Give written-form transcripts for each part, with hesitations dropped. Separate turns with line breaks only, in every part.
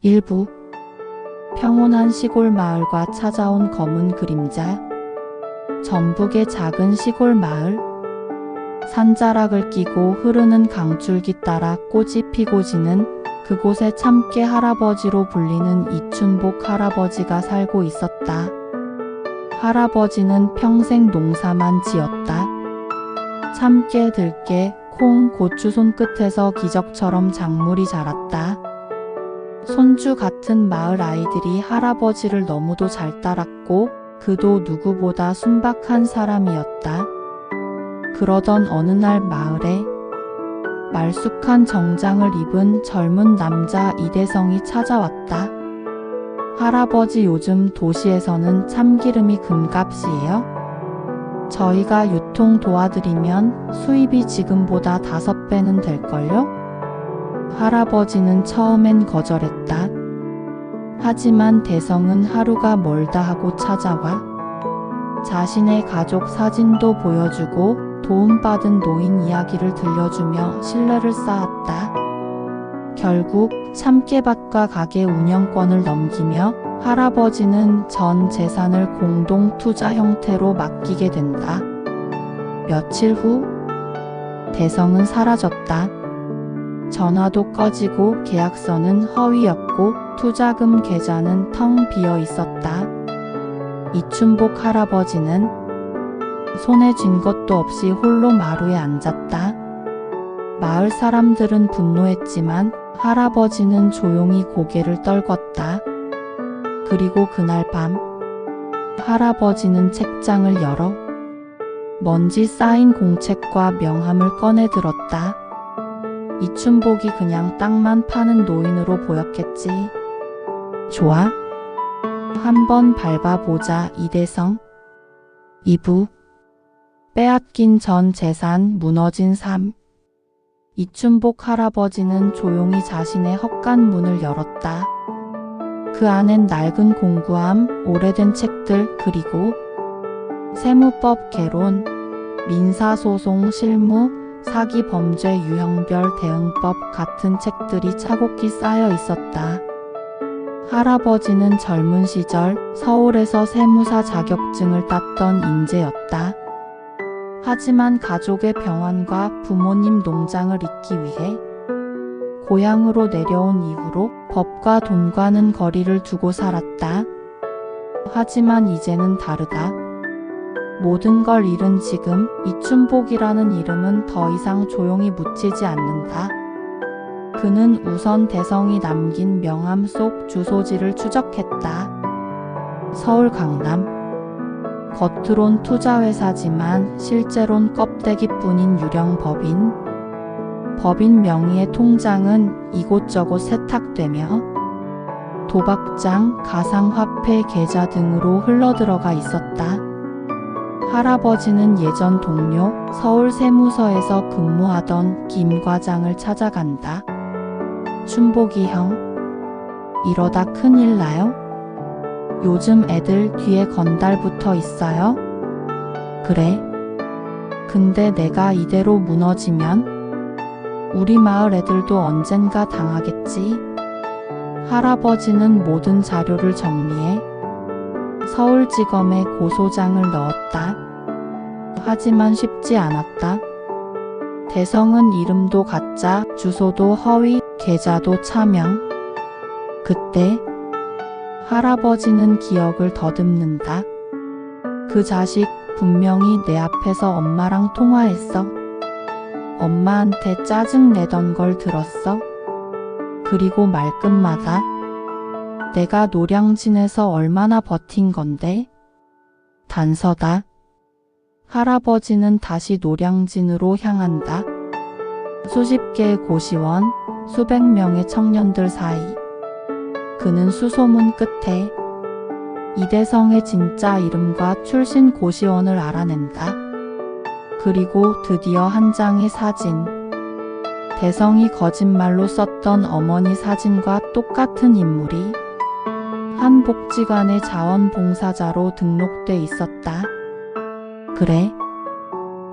일부 평온한 시골 마을과 찾아온 검은 그림자. 전북의 작은 시골 마을. 산자락을 끼고 흐르는 강줄기 따라 꽃이 피고 지는 그곳에 참깨 할아버지로 불리는 이춘복 할아버지가 살고 있었다. 할아버지는 평생 농사만 지었다. 참깨, 들깨, 콩, 고추 손끝에서 기적처럼 작물이 자랐다. 손주 같은 마을 아이들이 할아버지를 너무도 잘 따랐고 그도 누구보다 순박한 사람이었다. 그러던 어느 날 마을에 말쑥한 정장을 입은 젊은 남자 이대성이 찾아왔다. 할아버지, 요즘 도시에서는 참기름이 금값이에요. 저희가 유통 도와드리면 수입이 지금보다 5배는 될걸요? 할아버지는 처음엔 거절했다. 하지만 대성은 하루가 멀다 하고 찾아와 자신의 가족 사진도 보여주고 도움받은 노인 이야기를 들려주며 신뢰를 쌓았다. 결국 참깨밭과 가게 운영권을 넘기며 할아버지는 전 재산을 공동 투자 형태로 맡기게 된다. 며칠 후 대성은 사라졌다. 전화도 꺼지고 계약서는 허위였고 투자금 계좌는 텅 비어 있었다. 이춘복 할아버지는 손에 쥔 것도 없이 홀로 마루에 앉았다. 마을 사람들은 분노했지만 할아버지는 조용히 고개를 떨궜다. 그리고 그날 밤 할아버지는 책장을 열어 먼지 쌓인 공책과 명함을 꺼내 들었다. 이춘복이 그냥 땅만 파는 노인으로 보였겠지. 좋아. 한번 밟아보자, 이대성. 2부 빼앗긴 전 재산, 무너진 삶. 이춘복 할아버지는 조용히 자신의 헛간 문을 열었다. 그 안엔 낡은 공구함, 오래된 책들, 그리고 세무법 개론, 민사소송 실무, 사기 범죄 유형별 대응법 같은 책들이 차곡히 쌓여 있었다. 할아버지는 젊은 시절 서울에서 세무사 자격증을 땄던 인재였다. 하지만 가족의 병환과 부모님 농장을 잇기 위해 고향으로 내려온 이후로 법과 돈과는 거리를 두고 살았다. 하지만 이제는 다르다. 모든 걸 잃은 지금 이춘복이라는 이름은 더 이상 조용히 묻히지 않는다. 그는 우선 대성이 남긴 명함 속 주소지를 추적했다. 서울 강남. 겉으론 투자회사지만 실제론 껍데기뿐인 유령 법인. 법인 명의의 통장은 이곳저곳 세탁되며 도박장, 가상화폐 계좌 등으로 흘러들어가 있었다. 할아버지는 예전 동료 서울 세무서에서 근무하던 김 과장을 찾아간다. 춘복이 형, 이러다 큰일 나요? 요즘 애들 뒤에 건달 붙어 있어요? 그래. 근데 내가 이대로 무너지면 우리 마을 애들도 언젠가 당하겠지. 할아버지는 모든 자료를 정리해 서울지검에 고소장을 넣었다. 하지만 쉽지 않았다. 대성은 이름도 가짜, 주소도 허위, 계좌도 차명. 그때 할아버지는 기억을 더듬는다. 그 자식 분명히 내 앞에서 엄마랑 통화했어. 엄마한테 짜증 내던 걸 들었어. 그리고 말끝마다 내가 노량진에서 얼마나 버틴 건데? 단서다. 할아버지는 다시 노량진으로 향한다. 수십 개의 고시원, 수백 명의 청년들 사이. 그는 수소문 끝에 이대성의 진짜 이름과 출신 고시원을 알아낸다. 그리고 드디어 한 장의 사진. 대성이 거짓말로 썼던 어머니 사진과 똑같은 인물이 한 복지관의 자원봉사자로 등록돼 있었다. 그래.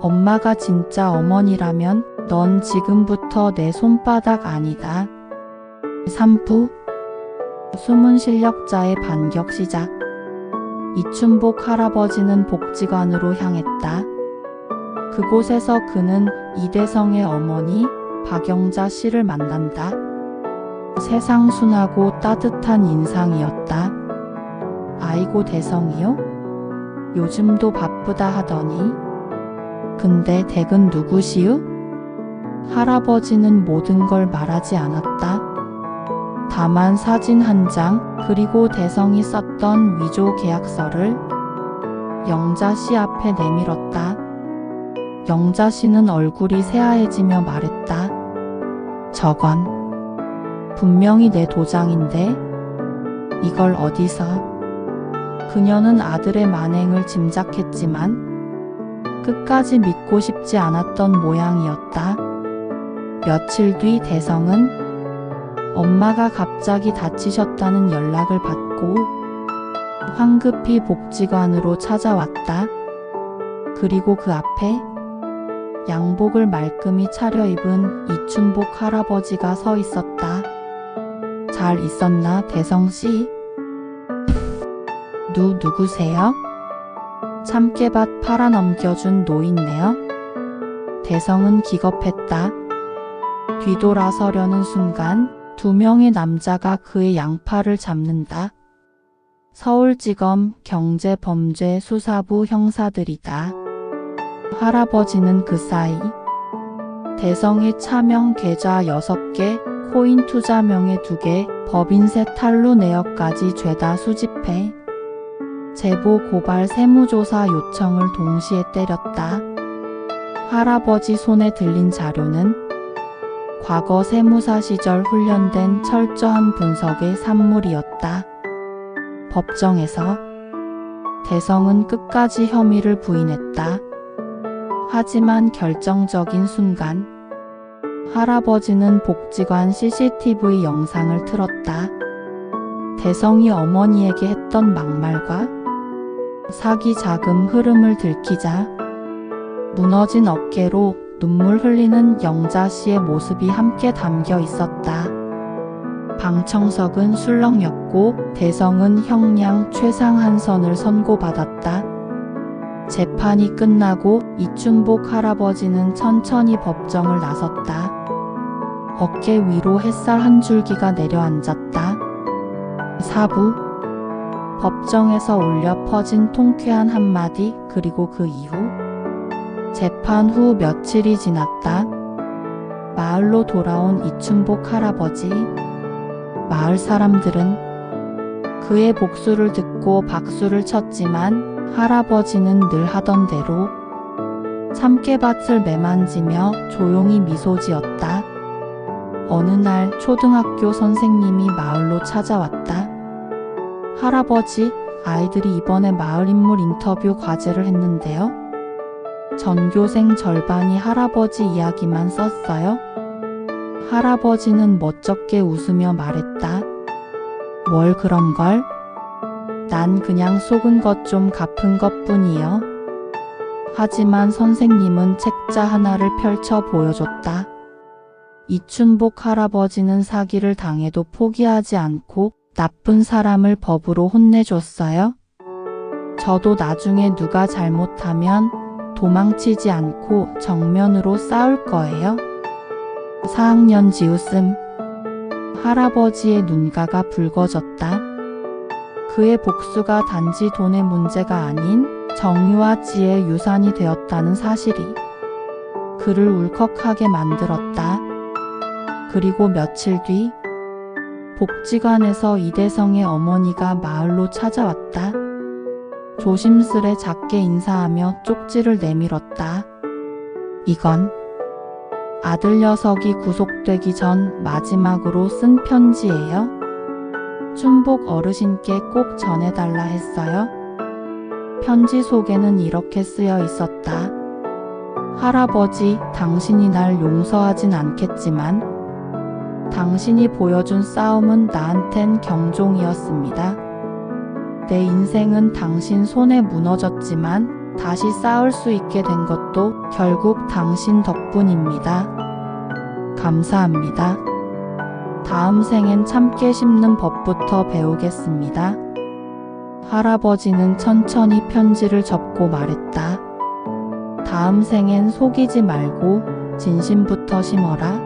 엄마가 진짜 어머니라면 넌 지금부터 내 손바닥 아니다. 3부 숨은 실력자의 반격 시작. 이춘복 할아버지는 복지관으로 향했다. 그곳에서 그는 이대성의 어머니 박영자 씨를 만난다. 세상 순하고 따뜻한 인상이었다. 아이고 대성이요? 요즘도 바쁘다 하더니 근데 댁은 누구시우? 할아버지는 모든 걸 말하지 않았다. 다만 사진 한 장 그리고 대성이 썼던 위조 계약서를 영자 씨 앞에 내밀었다. 영자 씨는 얼굴이 새하얘지며 말했다. 저건 분명히 내 도장인데 이걸 어디서? 그녀는 아들의 만행을 짐작했지만 끝까지 믿고 싶지 않았던 모양이었다. 며칠 뒤 대성은 엄마가 갑자기 다치셨다는 연락을 받고 황급히 복지관으로 찾아왔다. 그리고 그 앞에 양복을 말끔히 차려입은 이춘복 할아버지가 서 있었다. 잘 있었나 대성씨? 누구세요? 참깨밭 팔아넘겨준 노인네요. 대성은 기겁했다. 뒤돌아서려는 순간 두 명의 남자가 그의 양팔을 잡는다. 서울지검 경제범죄수사부 형사들이다. 할아버지는 그 사이 대성의 차명 계좌 6개, 코인 투자명에 2개, 법인세 탈루 내역까지 죄다 수집해 제보 고발 세무조사 요청을 동시에 때렸다. 할아버지 손에 들린 자료는 과거 세무사 시절 훈련된 철저한 분석의 산물이었다. 법정에서 대성은 끝까지 혐의를 부인했다. 하지만 결정적인 순간 할아버지는 복지관 CCTV 영상을 틀었다. 대성이 어머니에게 했던 막말과 사기 자금 흐름을 들키자 무너진 어깨로 눈물 흘리는 영자 씨의 모습이 함께 담겨 있었다. 방청석은 술렁였고 대성은 형량 최상한선을 선고받았다. 재판이 끝나고 이춘복 할아버지는 천천히 법정을 나섰다. 어깨 위로 햇살 한 줄기가 내려앉았다. 사부 법정에서 울려 퍼진 통쾌한 한마디 그리고 그 이후 재판 후 며칠이 지났다. 마을로 돌아온 이춘복 할아버지. 마을 사람들은 그의 복수를 듣고 박수를 쳤지만 할아버지는 늘 하던 대로 참깨밭을 매만지며 조용히 미소 지었다. 어느 날 초등학교 선생님이 마을로 찾아왔다. 할아버지, 아이들이 이번에 마을 인물 인터뷰 과제를 했는데요. 전교생 절반이 할아버지 이야기만 썼어요. 할아버지는 멋쩍게 웃으며 말했다. 뭘 그런 걸? 난 그냥 속은 것 좀 갚은 것 뿐이요. 하지만 선생님은 책자 하나를 펼쳐 보여줬다. 이춘복 할아버지는 사기를 당해도 포기하지 않고 나쁜 사람을 법으로 혼내줬어요. 저도 나중에 누가 잘못하면 도망치지 않고 정면으로 싸울 거예요. 4학년 지웃음. 할아버지의 눈가가 붉어졌다. 그의 복수가 단지 돈의 문제가 아닌 정의와 지혜의 유산이 되었다는 사실이 그를 울컥하게 만들었다. 그리고 며칠 뒤 복지관에서 이대성의 어머니가 마을로 찾아왔다. 조심스레 작게 인사하며 쪽지를 내밀었다. 이건 아들 녀석이 구속되기 전 마지막으로 쓴 편지예요. 춘복 어르신께 꼭 전해달라 했어요. 편지 속에는 이렇게 쓰여 있었다. 할아버지, 당신이 날 용서하진 않겠지만 당신이 보여준 싸움은 나한텐 경종이었습니다. 내 인생은 당신 손에 무너졌지만 다시 싸울 수 있게 된 것도 결국 당신 덕분입니다. 감사합니다. 다음 생엔 참깨 심는 법부터 배우겠습니다. 할아버지는 천천히 편지를 접고 말했다. 다음 생엔 속이지 말고 진심부터 심어라.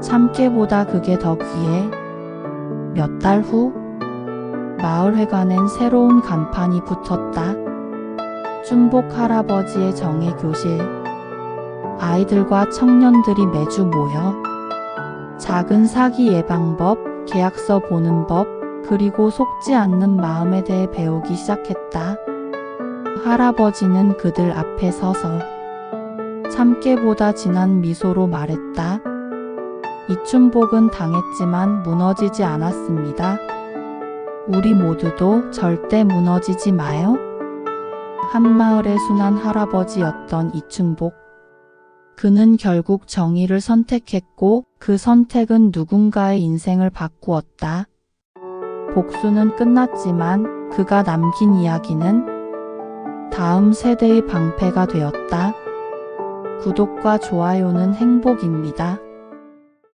참깨보다 그게 더 귀해. 몇 달 후, 마을회관엔 새로운 간판이 붙었다. 춘복 할아버지의 정예 교실. 아이들과 청년들이 매주 모여 작은 사기 예방법, 계약서 보는 법, 그리고 속지 않는 마음에 대해 배우기 시작했다. 할아버지는 그들 앞에 서서 참깨보다 진한 미소로 말했다. 이춘복은 당했지만 무너지지 않았습니다. 우리 모두도 절대 무너지지 마요. 한마을의 순한 할아버지였던 이춘복. 그는 결국 정의를 선택했고 그 선택은 누군가의 인생을 바꾸었다. 복수는 끝났지만 그가 남긴 이야기는 다음 세대의 방패가 되었다. 구독과 좋아요는 행복입니다.